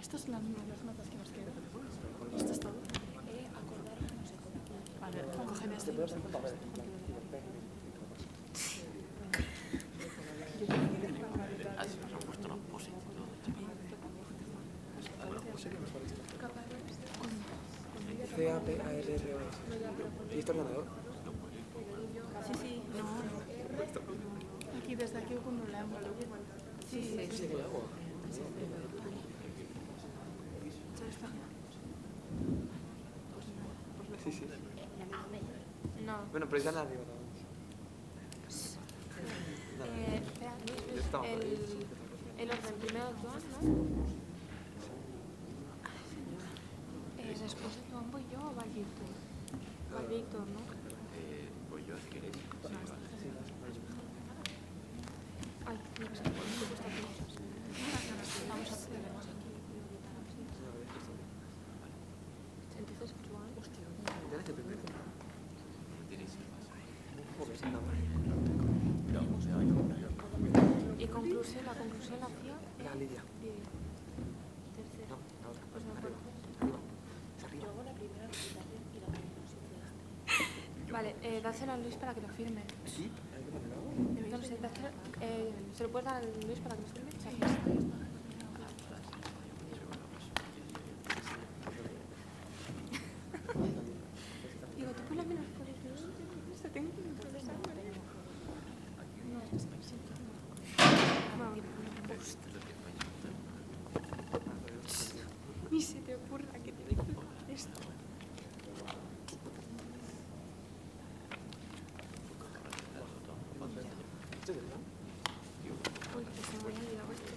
Estas son las notas que nos quedan. Esto es todo. Acordar que no se copia. Vale, cógeme este. Así nos han puesto los posits y todo. C-A-P-A-R-R-O-S. ¿Y esto es ordenador? Sí, sí, no. Aquí, desde aquí ho controlem. Sí, sí. Sí, que agua. Sí, sí. No. Bueno, pero ya la digo. Espera, el orden primero Joan, ¿no? Después de Joan voy yo o va el Víctor. Va el Víctor, ¿no? Voy yo, si queréis. Ay, no sé, ¿por qué cuesta cosas? Vamos a ponernos aquí. Entonces, Joan. ¿Tienes que primero? No tenéis el más. Joder, sí, nada más. Y conclusión, la conclusión la hacía La Lidia. Lidia. Tercera. No, la otra. Pues me acuerdo. Arriba. Es arriba. Vale, dáselo a Luis para que lo firme. ¿Sí? ¿Hay que ponerlo? No sé, ¿se lo puedes dar a Luis para que lo firme? Sí. Digo, tú por lo menos por eso. Se tengo que interesar. Ni se te ocurra que tiene que hacer esto. ¿Este es el plan? Uy, que se me había olvidado esto.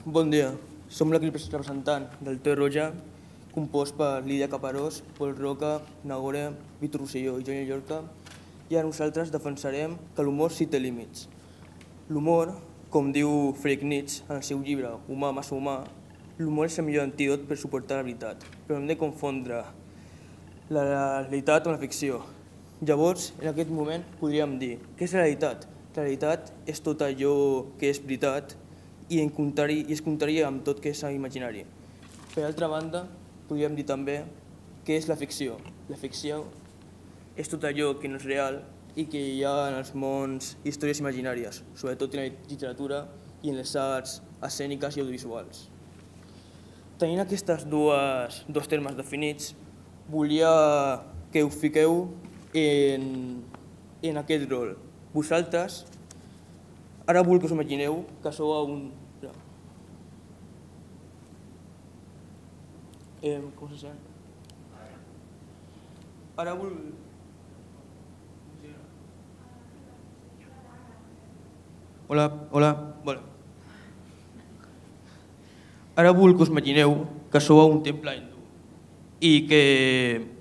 Bon dia, som l'equip representant del Té Roja, compost per Lídia Caparós, Pol Roca, Nagore, Víctor Rosselló i Johnny Llorca, i ara nosaltres defensarem que l'humor sí té límits. L'humor, com diu Friedrich Nietzsche en el seu llibre Humà massa humà, l'humor és el millor antídot per suportar la veritat, però hem de confondre la realitat amb la ficció. Llavors, en aquest moment, podríem dir, què és la realitat? La realitat és tot allò que és veritat i es contraria amb tot que és imaginari. Per altra banda, podríem dir també què és la ficció. La ficció és tot allò que no és real i que hi ha en els mons històries imaginàries, sobretot en la literatura i en les arts escèniques i audiovisuals. Tenint aquests dos termes definits, volia que us fiqueu en aquest rol. Vosaltres, ara vull que us imagineu que sou a un... Com se sent? Ara vull... Hola. Bueno. Ara vull que us imagineu que sou a un temple hindú i que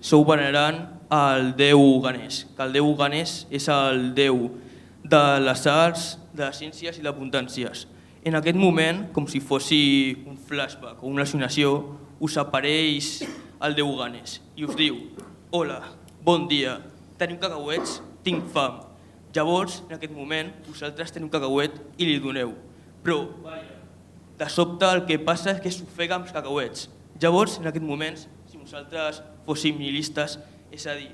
sou venerant al déu Ganés, que el déu Ganés és el déu de les arts, de les ciències i d'abundàncies. En aquest moment, com si fos un flashback o una al·lucinació, us apareix el déu Ganés i us diu: hola, bon dia, teniu cacauets? Tinc fam. Llavors, en aquest moment, vosaltres teniu cacauet i li doneu. Però, de sobte, el que passa és que s'ofega amb els cacauets. Llavors, en aquest moment, si nosaltres fóssim nihilistes, és a dir,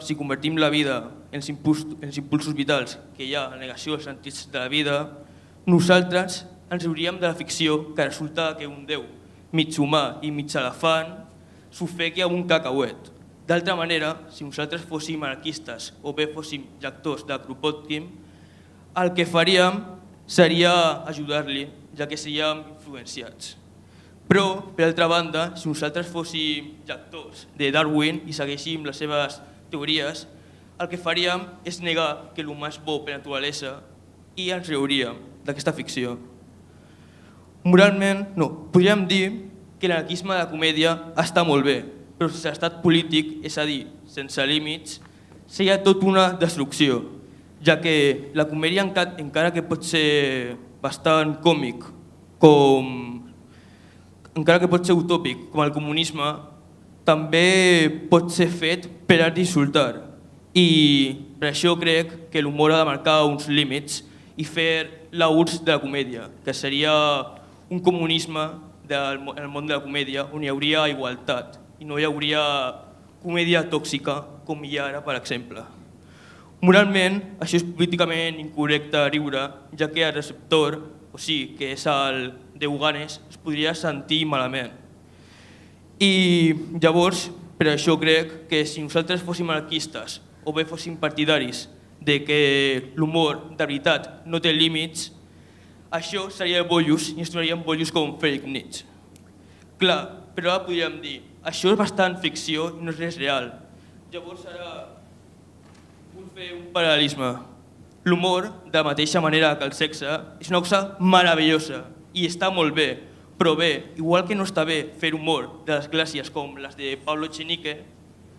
si convertim la vida en els impulsos vitals que hi ha a la negació dels sentits de la vida, nosaltres ens riuríem de la ficció que resulta que un déu mig humà i mig elefant s'ofegui amb un cacauet. D'altra manera, si nosaltres fóssim anarquistes o bé fóssim lectors de Kropotkin, el que faríem seria ajudar-li, ja que seríem influenciats. Però, per altra banda, si nosaltres fóssim lectors de Darwin i segueixim les seves teories, el que faríem és negar que l'humà és bo per naturalesa i ens riuríem d'aquesta ficció. Moralment, no, podríem dir que l'anarquisme de la comèdia està molt bé, però sense estat polític, és a dir, sense límits, seria tot una destrucció, ja que la comèdia, encara que pot ser bastant còmic, encara que pot ser utòpic, com el comunisme, també pot ser fet per art d'insultar. I per això crec que l'humor ha de marcar uns límits i fer l'ús de la comèdia, que seria un comunisme del món de la comèdia on hi hauria igualtat i no hi hauria comèdia tòxica com hi ha ara, per exemple. Moralment, això és políticament incorrecte riure, ja que el receptor, o sigui, que és el déu Ganés, es podria sentir malament. I llavors, per això crec que si nosaltres fóssim anarquistes o bé fóssim partidaris de que l'humor de veritat no té límits, això seria bollos i ens donaríem bollos com Friedrich Nietzsche. Clar, però ara podríem dir, això és bastant ficció i no és res real. Llavors ara vull fer un paral·lelisme. L'humor, de la mateixa manera que el sexe, és una cosa meravellosa i està molt bé, però bé, igual que no està bé fer humor de les clàssies com les de Pablo Echenique,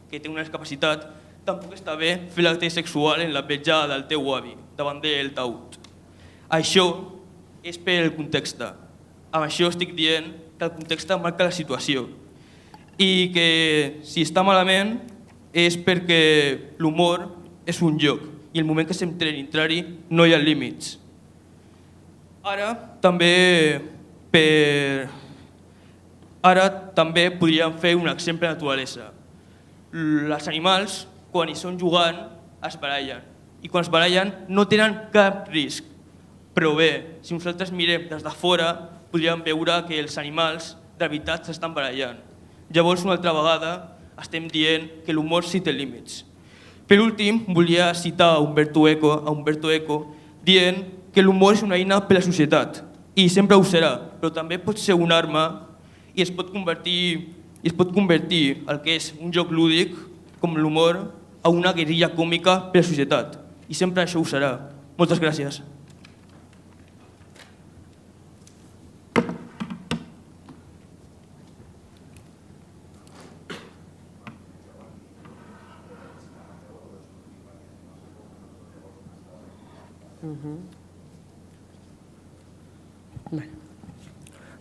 que té una discapacitat, tampoc està bé fer l'acte sexual en la petja del teu avi, davant del taüt. Això és pel context. Amb això estic dient que el context marca la situació i que si està malament és perquè l'humor és un joc i el moment que s'entra en entrar-hi no hi ha límits. Ara també podríem fer un exemple de naturalesa. Els animals, quan hi són jugant, es barallen. I quan es barallen no tenen cap risc. Però bé, si nosaltres mirem des de fora, podríem veure que els animals de veritat s'estan barallant. Llavors, una altra vegada, estem dient que l'humor sí té límits. Per últim, volia citar Umberto Eco dient que l'humor és una eina per a la societat i sempre ho serà, però també pot ser una arma i es pot convertir el que és un joc lúdic, com l'humor, a una guerrilla còmica per a la societat. I sempre això ho serà. Moltes gràcies.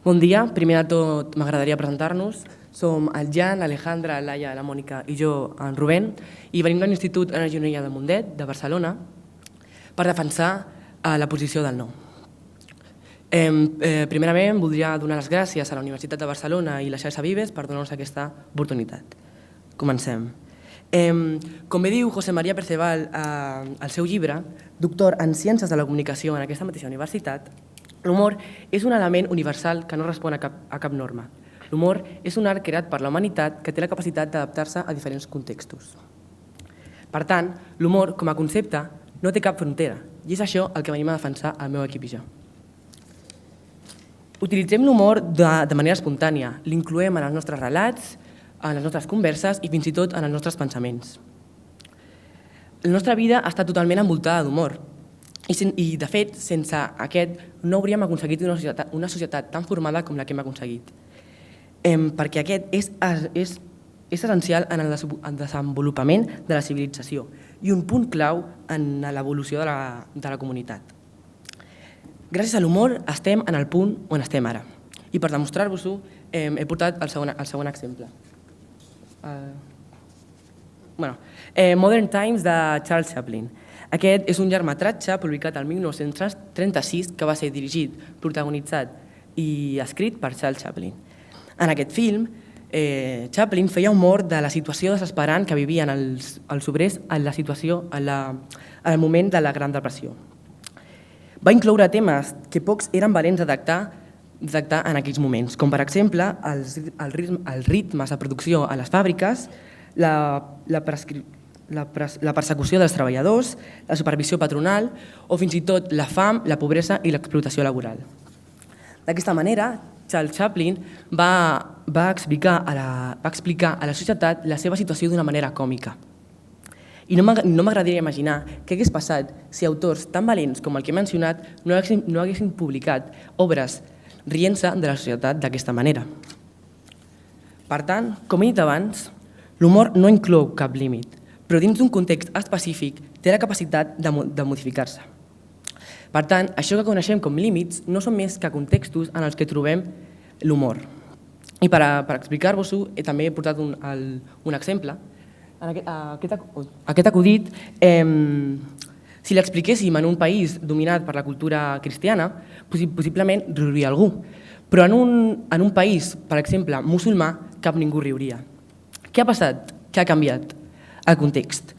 Bon dia, primer de tot m'agradaria presentar-nos. Som el Jan, l'Alejandra, la Laia, la Mònica i jo, en Rubén, i venim de l'Institut Ana Gironella de Mundet, de Barcelona, per defensar la posició del no. Primerament, voldria donar les gràcies a la Universitat de Barcelona i la xarxa Vives per donar-nos aquesta oportunitat. Comencem. Com bé diu José María Perceval al seu llibre, doctor en Ciències de la Comunicació en aquesta mateixa universitat, l'humor és un element universal que no respon a cap norma. L'humor és un art creat per la humanitat que té la capacitat d'adaptar-se a diferents contextos. Per tant, l'humor, com a concepte, no té cap frontera, i és això el que venim a defensar el meu equip i jo. Utilitzem l'humor de manera espontània, l'incloem en els nostres relats, en les nostres converses i fins i tot en els nostres pensaments. La nostra vida està totalment envoltada d'humor i, de fet, sense aquest no hauríem aconseguit una societat tan formada com la que hem aconseguit. Perquè aquest és essencial en el desenvolupament de la civilització i un punt clau en l'evolució de la comunitat. Gràcies a l'humor estem en el punt on estem ara. I per demostrar-vos-ho he portat el segon exemple. Modern Times de Charles Chaplin. Aquest és un llargmetratge publicat el 1936 que va ser dirigit, protagonitzat i escrit per Charles Chaplin. En aquest film, Chaplin feia humor de la situació desesperant que vivien els obrers en el moment de la Gran Depressió. Va incloure temes que pocs eren valents a tractar en aquells moments, com per exemple els ritmes de producció a les fàbriques, la persecució dels treballadors, la supervisió patronal o fins i tot la fam, la pobresa i l'explotació laboral. D'aquesta manera, Charles Chaplin va explicar a la societat la seva situació d'una manera còmica. I no m'agradaria imaginar què hagués passat si autors tan valents com el que he mencionat no haguessin publicat obres rient-se de la societat d'aquesta manera. Per tant, com he dit abans, l'humor no inclou cap límit, però dins d'un context específic té la capacitat de modificar-se. Per tant, això que coneixem com límits no són més que contextos en els que trobem l'humor. I per explicar-vos-ho també he portat un exemple. Aquest acudit, si l'expliquéssim en un país dominat per la cultura cristiana, possiblement riuria algú. Però en un país, per exemple, musulmà, cap ningú riuria. Què ha passat? Què ha canviat? El context.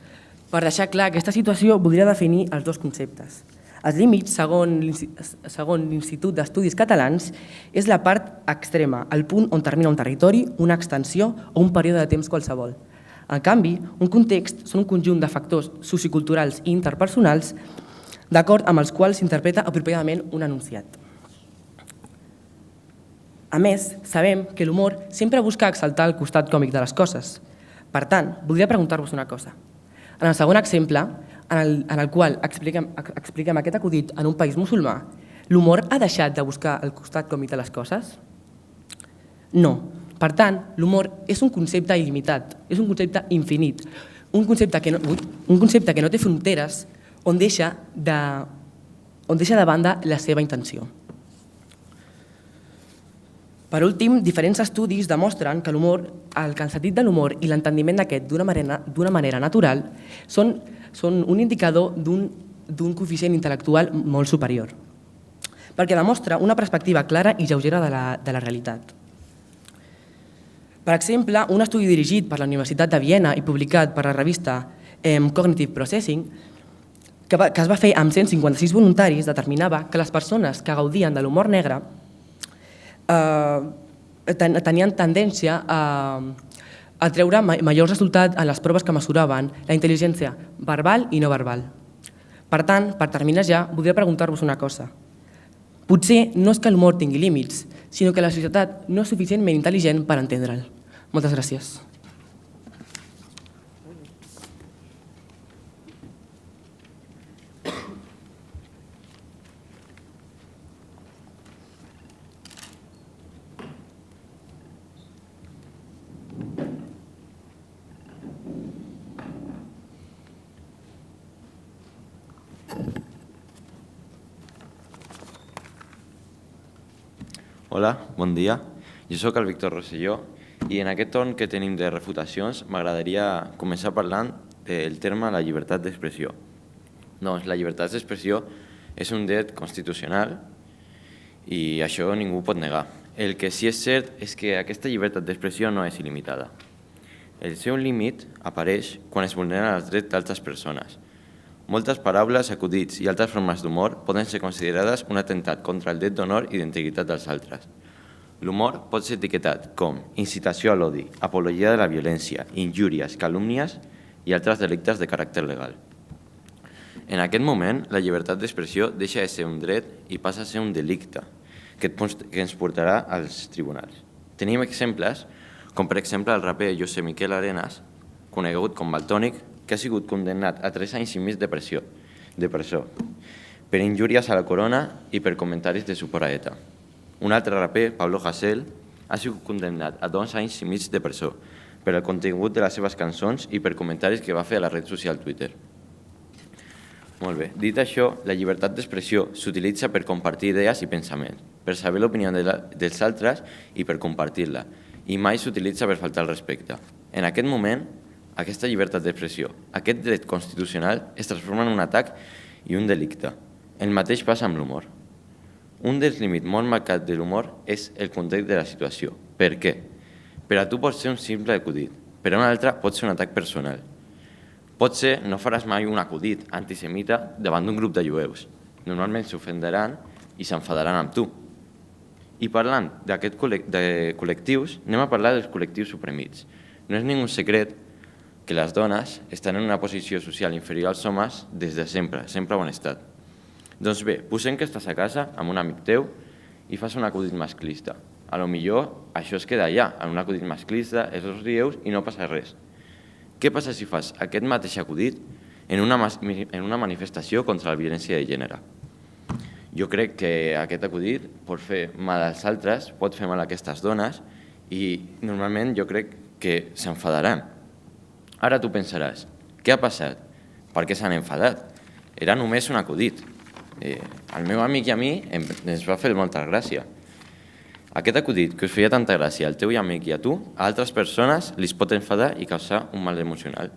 Per deixar clar aquesta situació, voldria definir els dos conceptes. Els límits, segons l'Institut d'Estudis Catalans, és la part extrema, el punt on termina un territori, una extensió o un període de temps qualsevol. En canvi, un context són un conjunt de factors socioculturals i interpersonals d'acord amb els quals s'interpreta apropiadament un enunciat. A més, sabem que l'humor sempre busca exaltar el costat còmic de les coses. Per tant, voldria preguntar-vos una cosa. En el segon exemple, en el qual expliquem aquest acudit en un país musulmà, l'humor ha deixat de buscar el costat còmic de les coses? No. Per tant, l'humor és un concepte il·limitat, és un concepte infinit, un concepte que no té fronteres on deixa de banda la seva intenció. Per últim, diferents estudis demostren que l'humor, el sentit de l'humor i l'entendiment d'aquest d'una manera natural són un indicador d'un coeficient intel·lectual molt superior, perquè demostra una perspectiva clara i lleugera de la realitat. Per exemple, un estudi dirigit per la Universitat de Viena i publicat per la revista Cognitive Processing, que es va fer amb 156 voluntaris, determinava que les persones que gaudien de l'humor negre tenien tendència a treure majors resultats en les proves que mesuraven la intel·ligència verbal i no verbal. Per tant, per terminar ja, voldria preguntar-vos una cosa. Potser no és que l'humor tingui límits, sinó que la societat no és suficientment intel·ligent per entendre'l. Moltes gràcies. Hola, bon dia. Jo sóc el Víctor Rosselló i en aquest torn que tenim de refutacions m'agradaria començar parlant del terme la llibertat d'expressió. Doncs la llibertat d'expressió és un dret constitucional i això ningú pot negar. El que sí és cert és que aquesta llibertat d'expressió no és il·limitada. El seu límit apareix quan es vulneren els drets d'altres persones. Moltes paraules, acudits i altres formes d'humor poden ser considerades un atemptat contra el dret d'honor i d'integritat dels altres. L'humor pot ser etiquetat com incitació a l'odi, apologia de la violència, injúries, calúmnies i altres delictes de caràcter legal. En aquest moment, la llibertat d'expressió deixa de ser un dret i passa a ser un delicte que ens portarà als tribunals. Tenim exemples, com per exemple el raper José Miquel Arenas, conegut com Valtònic, que ha sigut condemnat a 3 anys i mig de presó per injúries a la corona i per comentaris de suport a ETA. Un altre raper, Pablo Hasél, ha sigut condemnat a 2 anys i mig de presó per el contingut de les seves cançons i per comentaris que va fer a la red social Twitter. Molt bé. Dit això, la llibertat d'expressió s'utilitza per compartir idees i pensaments, per saber l'opinió dels altres i per compartir-la, i mai s'utilitza per faltar al respecte. En aquest moment, aquesta llibertat d'expressió, aquest dret constitucional, es transforma en un atac i un delicte. El mateix passa amb l'humor. Un dels límits molt marcat de l'humor és el context de la situació. Per què? Per a tu pot ser un simple acudit, per a un altre pot ser un atac personal. Potser no faràs mai un acudit antisemita davant d'un grup de jueus. Normalment s'ofenderan i s'enfadaran amb tu. I parlant de col·lectius, anem a parlar dels col·lectius suprimits. No és ningú secret que les dones estan en una posició social inferior als homes des de sempre, sempre ho han estat. Doncs bé, posem que estàs a casa amb un amic teu i fas un acudit masclista. A lo millor això es queda allà, en un acudit masclista, els dos rieu i no passa res. Què passa si fas aquest mateix acudit en una manifestació contra la violència de gènere? Jo crec que aquest acudit pot fer mal als altres, pot fer mal a aquestes dones i normalment jo crec que s'enfadaran. Ara tu pensaràs, què ha passat? Per què s'han enfadat? Era només un acudit. Al meu amic i a mi ens va fer molta gràcia. Aquest acudit que us feia tanta gràcia al teu amic i a tu, a altres persones li pot enfadar i causar un mal emocional.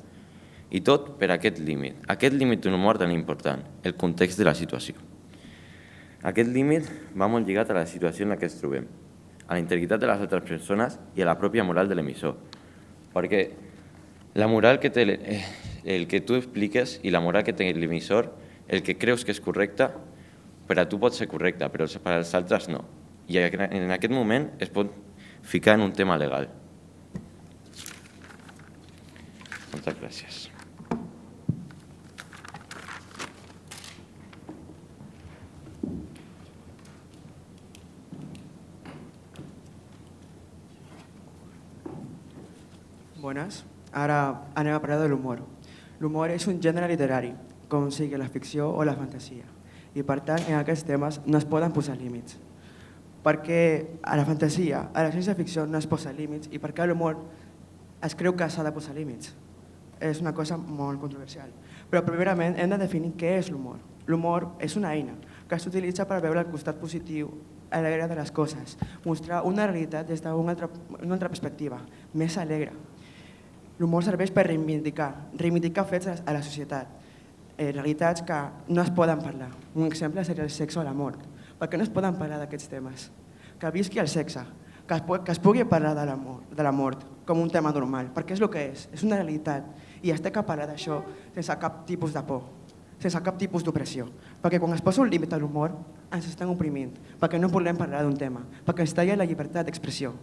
I tot per aquest límit d'un humor tan important, el context de la situació. Aquest límit va molt lligat a la situació en la que ens trobem, a la integritat de les altres persones i a la pròpia moral de l'emissor. Perquè la moral que té el que tu expliques i la moral que té l'emissor, el que creus que és correcte, per a tu pot ser correcte, però per als altres no. I en aquest moment es pot ficar en un tema legal. Moltes gràcies. Bones. Ara anem a parlar de l'humor. L'humor és un gènere literari, com sigui la ficció o la fantasia. I per tant, en aquests temes no es poden posar límits. Perquè a la fantasia, a la ciència-ficció no es posa límits i perquè a l'humor es creu que s'ha de posar límits. És una cosa molt controversial. Però primerament hem de definir què és l'humor. L'humor és una eina que s'utilitza per veure el costat positiu alegre de les coses, mostrar una realitat des d'una altra perspectiva, més alegre. L'humor serveix per reivindicar fets a la societat, realitats que no es poden parlar. Un exemple seria el sexe o la mort. Per què no es poden parlar d'aquests temes? Que visqui el sexe, que es pugui parlar de la mort com un tema normal, perquè és el que és una realitat i es té que parlar d'això sense cap tipus de por, sense cap tipus d'opressió. Perquè quan es posa un límit a l'humor ens estan oprimint, perquè no podem parlar d'un tema, perquè ens talla la llibertat d'expressió.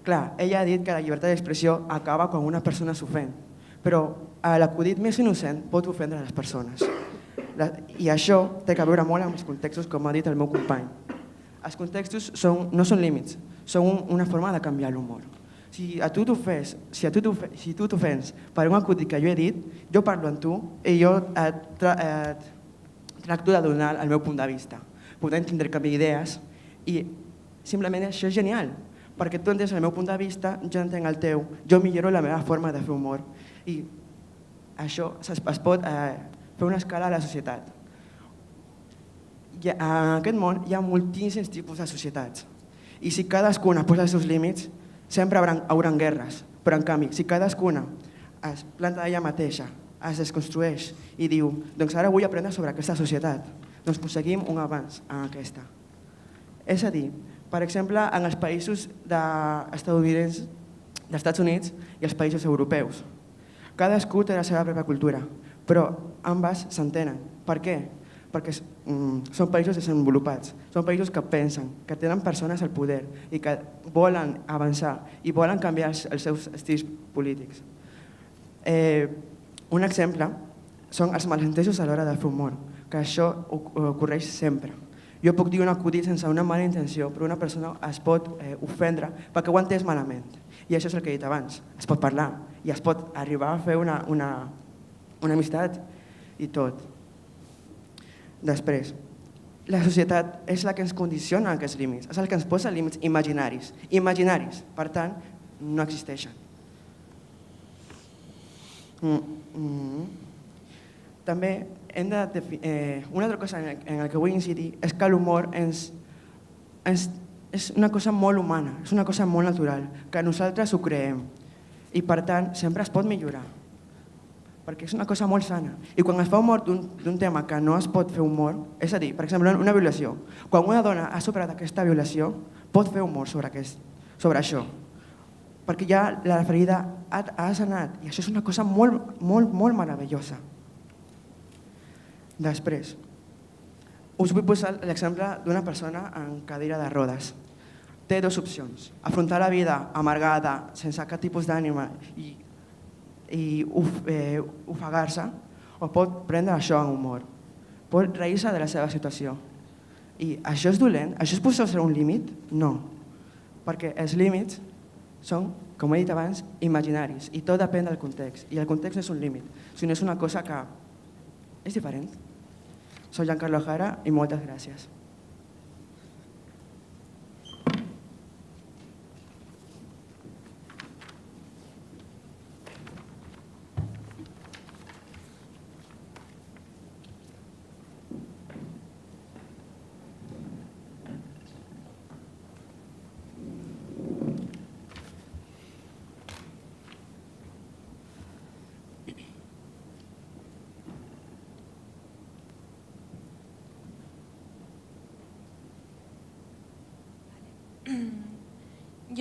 Clar, ella ha dit que la llibertat d'expressió acaba quan una persona s'ofèn, però l'acudit més innocent pot ofendre les persones. I això té a veure molt amb els contextos, com ha dit el meu company. Els contextos no són límits, són una forma de canviar l'humor. Si tu t'ofens per un acudit que jo he dit, jo parlo amb tu i jo tracto de donar el meu punt de vista. Podem intercanviar idees i simplement això és genial, perquè tu entens el meu punt de vista, jo entenc el teu, jo milloro la meva forma de fer humor i això es pot fer una escala a la societat. en aquest món hi ha moltíssims tipus de societats. I si cadascuna posa els seus límits, sempre hauran guerres. Però en canvi, si cadascuna es planta ella mateixa, es desconstrueix i diu doncs ara vull aprendre sobre aquesta societat, doncs prosseguim un avanç en aquesta. És a dir, per exemple, en els països estatunidencs, dels Estats Units i els països europeus. Cadascú té la seva pròpia cultura, però ambas s'entenen. Per què? Perquè són països desenvolupats, són països que pensen, que tenen persones al poder i que volen avançar i volen canviar els seus estils polítics. Un exemple són els malentesos a l'hora de fer humor, que això ocorreix sempre. Jo puc dir un acudit sense una mala intenció, però una persona es pot ofendre perquè ho ha entès malament. I això és el que he dit abans, es pot parlar i es pot arribar a fer una amistat i tot. Després, la societat és la que ens condiciona aquests límits, és el que ens posa límits imaginaris. Imaginaris, per tant, no existeixen. També hem de una altra cosa en la que vull incidir és que l'humor és una cosa molt humana, és una cosa molt natural, que nosaltres ho creem i per tant sempre es pot millorar, perquè és una cosa molt sana. I quan es fa humor d'un tema que no es pot fer humor, és a dir, per exemple, una violació, quan una dona ha superat aquesta violació, pot fer humor sobre això, perquè ja la ferida ha sanat i això és una cosa molt, molt, molt meravellosa. Després, us vull posar l'exemple d'una persona en cadira de rodes. Té dues opcions, afrontar la vida amargada, sense cap tipus d'ànima i ofegar-se, o pot prendre això en humor, pot reir-se de la seva situació. I això és dolent? Això és potser ser un límit? No, perquè els límits són, com he dit abans, imaginaris i tot depèn del context. I el context no és un límit, sinó és una cosa que és diferent. Soy Giancarlo Jara i moltes gràcies.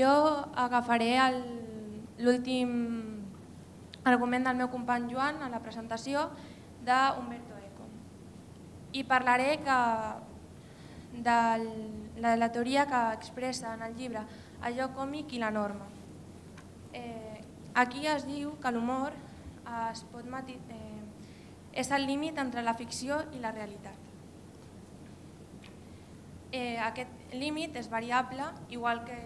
Jo agafaré l'últim argument del meu company Joan a la presentació d'Umberto Eco i parlaré de la teoria que expressa en el llibre Allò còmic i la norma. Aquí es diu que l'humor és el límit entre la ficció i la realitat. Aquest límit és variable, igual que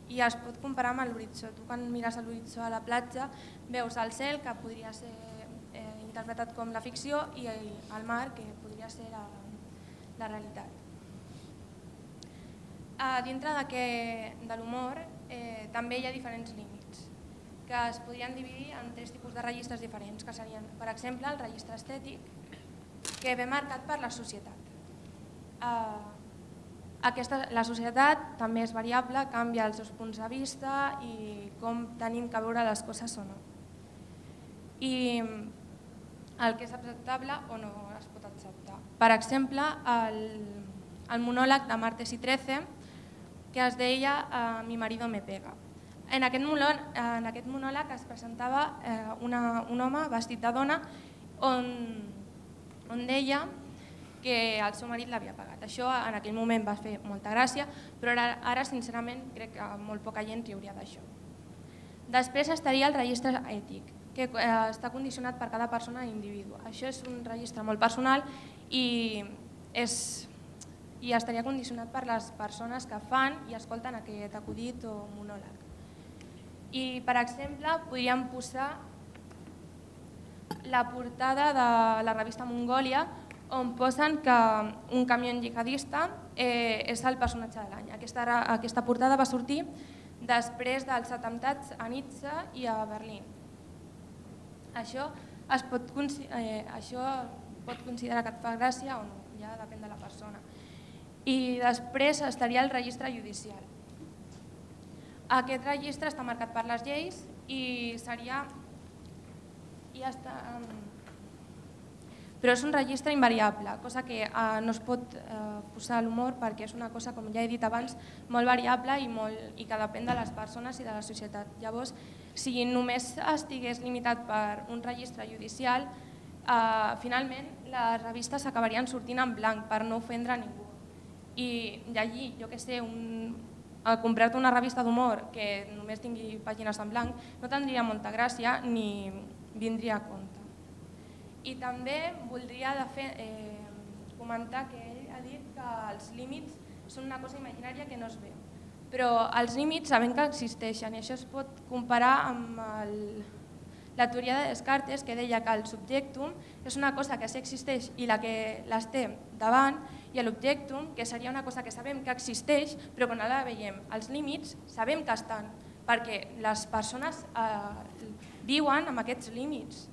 i es pot comparar amb l'horitzó. Tu quan mires l'horitzó a la platja veus el cel, que podria ser interpretat com la ficció, i el mar, que podria ser la realitat. Dintre de l'humor també hi ha diferents límits, que es podrien dividir en 3 tipus de registres diferents, que serien, per exemple, el registre estètic, que ve marcat per la societat. La societat també és variable, canvia els seus punts de vista i com tenim que veure les coses o no. I el que és acceptable o no es pot acceptar. Per exemple, el monòleg de Martes y Trece, que es deia Mi marido me pega. En aquest monòleg es presentava un home vestit de dona on deia que el seu marit l'havia pagat. Això en aquell moment va fer molta gràcia, però ara sincerament crec que molt poca gent riuria d'això. Després estaria el registre ètic, que està condicionat per cada persona i individu. Això és un registre molt personal i estaria condicionat per les persones que fan i escolten aquest acudit o monòleg. I, per exemple, podríem posar la portada de la revista Mongòlia, on posen que un camió jihadista és el personatge de l'any. Aquesta portada va sortir després dels atemptats a Nizza i a Berlín. Això pot considerar que et fa gràcia o no. ja depèn de la persona. I després estaria el registre judicial. Aquest registre està marcat per les lleis i seria... Però és un registre invariable, cosa que no es pot posar a l'humor perquè és una cosa, com ja he dit abans, molt variable i que depèn de les persones i de la societat. Llavors, si només estigués limitat per un registre judicial, finalment les revistes acabarien sortint en blanc per no ofendre a ningú. I llegir, jo què sé, comprar-te una revista d'humor que només tingui pàgines en blanc no tindria molta gràcia ni vindria a compte. I també voldria comentar que ell ha dit que els límits són una cosa imaginària que no es veu. Però els límits sabem que existeixen i això es pot comparar amb la teoria de Descartes, que deia que el subjectum és una cosa que sí existeix i la que les té davant, i l'objectum, que seria una cosa que sabem que existeix però que no la veiem. Els límits sabem que estan perquè les persones viuen amb aquests límits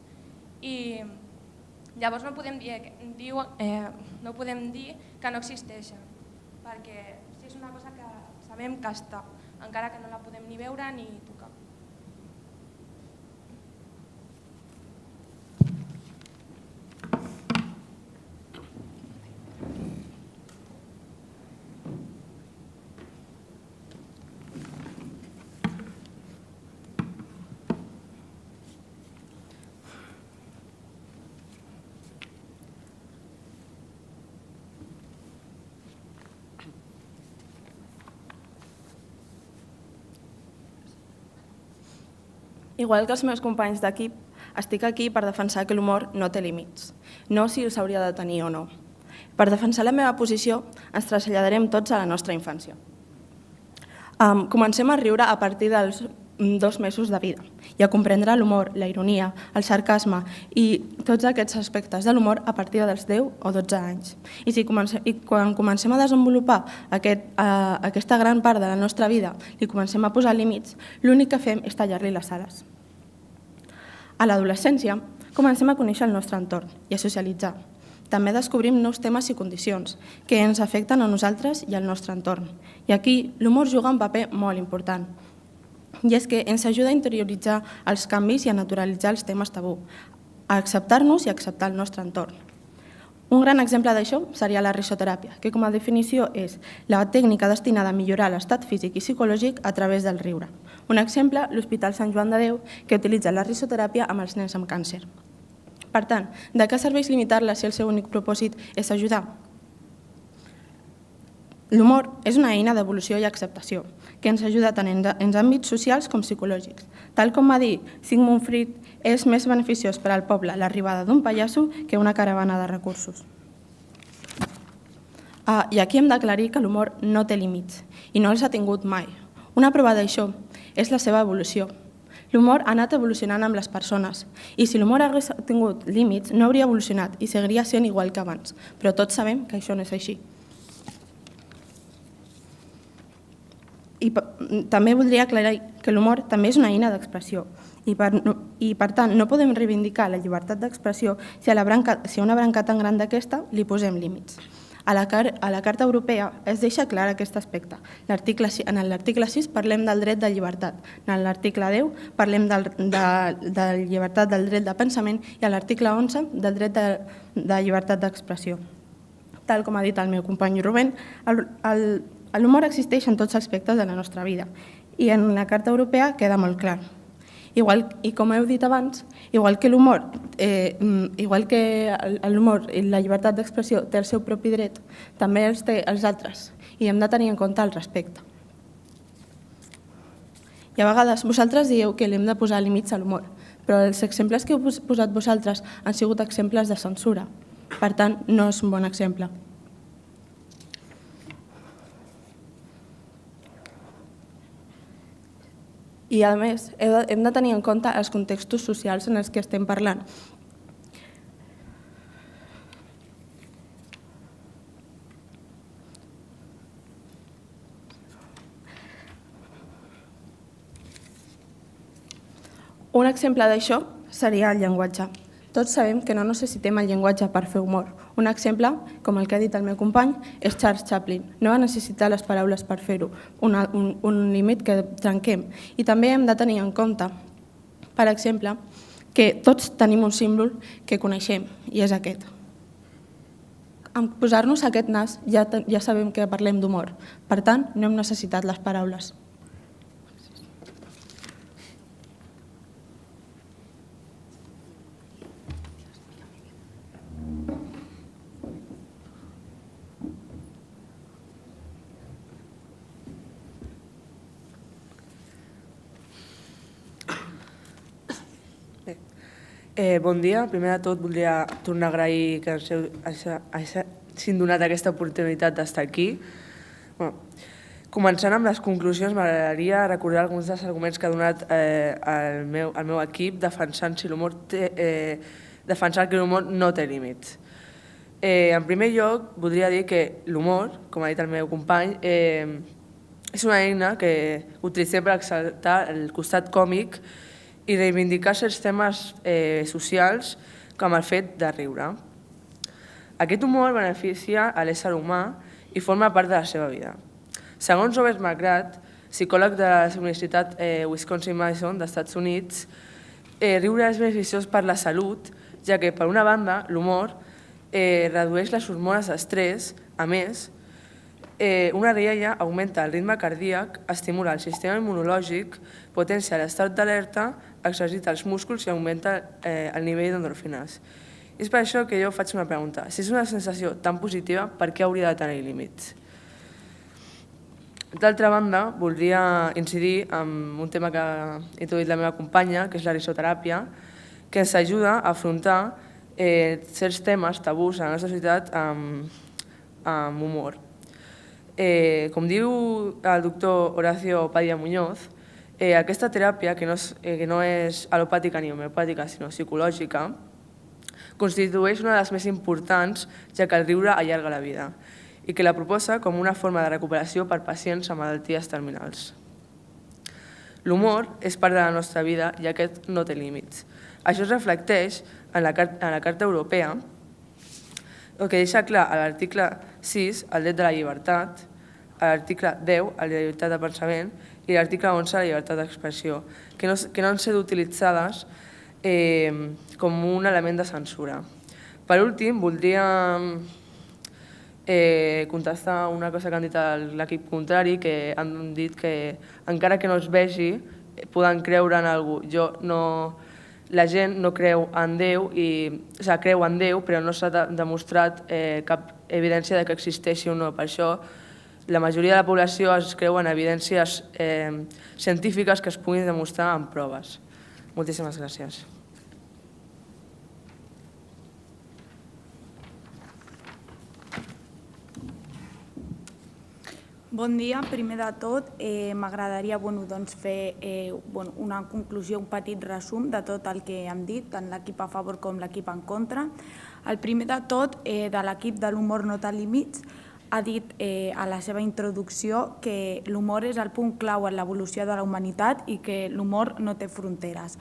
i llavors no podem dir que no existeixen perquè és una cosa que sabem que està, encara que no la podem ni veure ni tocar. Igual que els meus companys d'equip, estic aquí per defensar que l'humor no té límits, no si els hauria de tenir o no. Per defensar la meva posició, ens traslladarem tots a la nostra infància. Comencem a riure a partir dels 2 mesos de vida i a comprendre l'humor, la ironia, el sarcasme i tots aquests aspectes de l'humor a partir dels 10 o 12 anys. I quan comencem a desenvolupar aquesta gran part de la nostra vida i comencem a posar límits, l'únic que fem és tallar-li les ales. A l'adolescència comencem a conèixer el nostre entorn i a socialitzar. També descobrim nous temes i condicions que ens afecten a nosaltres i al nostre entorn. I aquí l'humor juga un paper molt important. I és que ens ajuda a interioritzar els canvis i a naturalitzar els temes tabú, a acceptar-nos i a acceptar el nostre entorn. Un gran exemple d'això seria la risoteràpia, que com a definició és la tècnica destinada a millorar l'estat físic i psicològic a través del riure. Un exemple, l'Hospital Sant Joan de Déu, que utilitza la risoteràpia amb els nens amb càncer. Per tant, de què serveix limitar-la si el seu únic propòsit és ajudar? L'humor és una eina d'evolució i acceptació, que ens ajuda tant en àmbits socials com psicològics. Tal com va dir Sigmund Freud, és més beneficiós per al poble l'arribada d'un pallasso que una caravana de recursos. I aquí hem d'aclarir que l'humor no té límits, i no els ha tingut mai. Una prova d'això és la seva evolució. L'humor ha anat evolucionant amb les persones, i si l'humor hagués tingut límits no hauria evolucionat i seguiria sent igual que abans, però tots sabem que això no és així. I també voldria aclarir que l'humor també és una eina d'expressió i per tant no podem reivindicar la llibertat d'expressió si a una branca tan gran d'aquesta li posem límits. A la Carta Europea es deixa clar aquest aspecte. En l'article 6 parlem del dret de llibertat, en l'article 10 parlem de llibertat del dret de pensament i a l'article 11 del dret de llibertat d'expressió. Tal com ha dit el meu company Rubén, l'humor existeix en tots els aspectes de la nostra vida i en la Carta Europea queda molt clar. I com heu dit abans, igual que l'humor i la llibertat d'expressió té el seu propi dret, també els té els altres i hem de tenir en compte el respecte. I a vegades vosaltres dieu que li hem de posar límits a l'humor, però els exemples que heu posat vosaltres han sigut exemples de censura. Per tant, no és un bon exemple. I, a més, hem de tenir en compte els contextos socials en els que estem parlant. Un exemple d'això seria el llenguatge. Tots sabem que no necessitem el llenguatge per fer humor. Un exemple, com el que ha dit el meu company, és Charles Chaplin. No va necessitar les paraules per fer-ho, un límit que trenquem. I també hem de tenir en compte, per exemple, que tots tenim un símbol que coneixem, i és aquest. En posar-nos aquest nas ja sabem que parlem d'humor. Per tant, no hem necessitat les paraules. Bon dia. Primer de tot voldria tornar a agrair que hagin donat aquesta oportunitat d'estar aquí. Començant amb les conclusions, m'agradaria recordar alguns dels arguments que ha donat el meu equip defensant que l'humor no té límits. En primer lloc, voldria dir que l'humor, com ha dit el meu company, és una eina que utilitzem per exaltar el costat còmic i reivindicar certs temes socials com el fet de riure. Aquest humor beneficia a l'ésser humà i forma part de la seva vida. Segons Robert McGrath, psicòleg de la Universitat Wisconsin-Madison dels Estats Units, riure és beneficiós per la salut, ja que, per una banda, l'humor redueix les hormones d'estrès. A més, una rialla augmenta el ritme cardíac, estimula el sistema immunològic, potencia l'estat d'alerta, exercita els músculs i augmenta el nivell d'endorfines. És per això que jo faig una pregunta. Si és una sensació tan positiva, per què hauria de tenir límits? D'altra banda, voldria incidir en un tema que ha introduït la meva companya, que és la risoteràpia, que ens ajuda a afrontar certs temes tabús a la nostra societat amb humor. Com diu el doctor Horacio Padilla Muñoz, aquesta teràpia, que no és al·lopàtica ni homeopàtica, sinó psicològica, constitueix una de les més importants, ja que el riure allarga la vida, i que la proposa com una forma de recuperació per pacients amb malalties terminals. L'humor és part de la nostra vida i aquest no té límits. Això es reflecteix en la Carta Europea, el que deixa clar a l'article 6 el dret de la llibertat, a l'article 10 la llibertat de pensament i l'article 11 la llibertat d'expressió, que no han sigut utilitzades com un element de censura. Per últim, voldria contestar una cosa que han dit l'equip contrari, que han dit que encara que no es vegi, poden creure en algú. La gent no creu en Déu, creu en Déu, però no s'ha demostrat cap evidència que existeixi o no. Per això, la majoria de la població es creu en evidències científiques que es puguin demostrar amb proves. Moltíssimes gràcies. Bon dia. Primer de tot, m'agradaria fer una conclusió, un petit resum de tot el que hem dit, tant l'equip a favor com l'equip en contra. El primer de tot, de l'equip de l'humor no té límits, ha dit a la seva introducció que l'humor és el punt clau en l'evolució de la humanitat i que l'humor no té fronteres.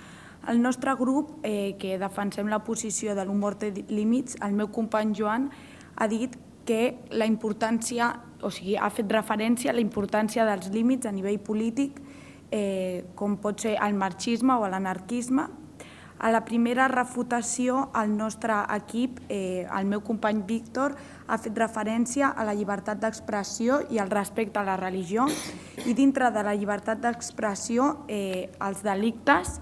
El nostre grup, que defensem la posició de l'humor té límits, el meu company Joan ha dit que la importància, ha fet referència a la importància dels límits a nivell polític, com pot ser el marxisme o l'anarquisme. A la primera refutació, el nostre equip, el meu company Víctor, ha fet referència a la llibertat d'expressió i al respecte a la religió, i dintre de la llibertat d'expressió, els delictes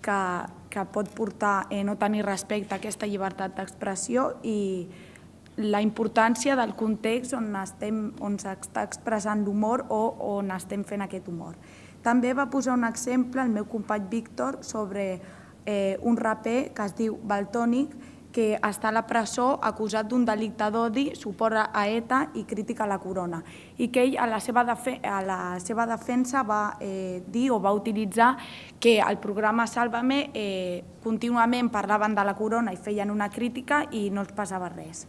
que pot portar no tenir respecte a aquesta llibertat d'expressió i la importància del context on s'està expressant l'humor o on estem fent aquest humor. També va posar un exemple, el meu company Víctor, sobre un raper que es diu Valtònic, que està a la presó acusat d'un delicte d'odi, suport a ETA i crítica a la corona. I que ell, a la seva defensa, va dir o va utilitzar que el programa Sálvame contínuament parlaven de la corona i feien una crítica i no els passava res.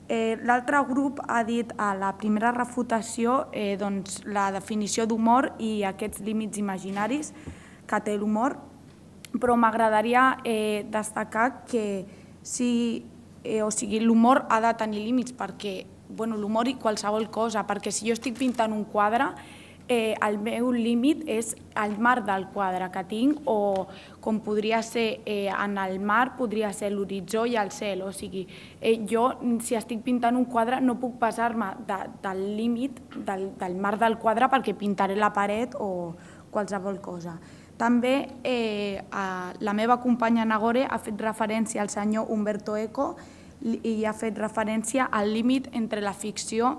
L'altre grup ha dit a la primera refutació la definició d'humor i aquests límits imaginaris que té l'humor, però m'agradaria destacar que si o sigui, l'humor ha de tenir límits perquè, l'humor i qualsevol cosa, perquè si jo estic pintant un quadre, el meu límit és el mar del quadre que tinc, o com podria ser en el mar, podria ser l'horitzó i el cel. O sigui, jo, si estic pintant un quadre, no puc passar-me del límit del mar del quadre perquè pintaré la paret o qualsevol cosa. També la meva companya Nagore ha fet referència al senyor Umberto Eco i ha fet referència al límit entre la ficció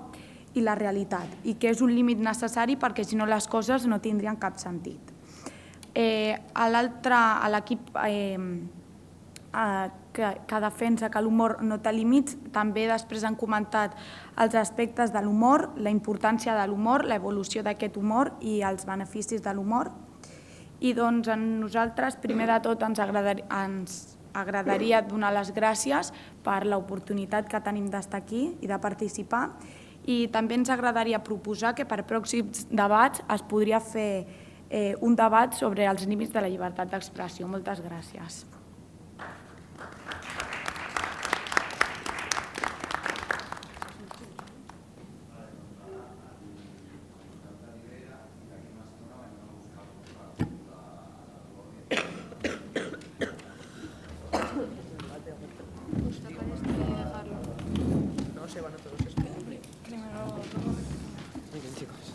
i la realitat, i que és un límit necessari perquè si no les coses no tindrien cap sentit. L'equip que defensa que l'humor no té límits també després han comentat els aspectes de l'humor, la importància de l'humor, l'evolució d'aquest humor i els beneficis de l'humor. I doncs a nosaltres, primer de tot, ens agradaria donar les gràcies per l'oportunitat que tenim d'estar aquí i de participar, i també ens agradaria proposar que per pròxims debats es podria fer un debat sobre els límits de la llibertat d'expressió. Moltes gràcies. No se van a todos. Muy bien, chicos.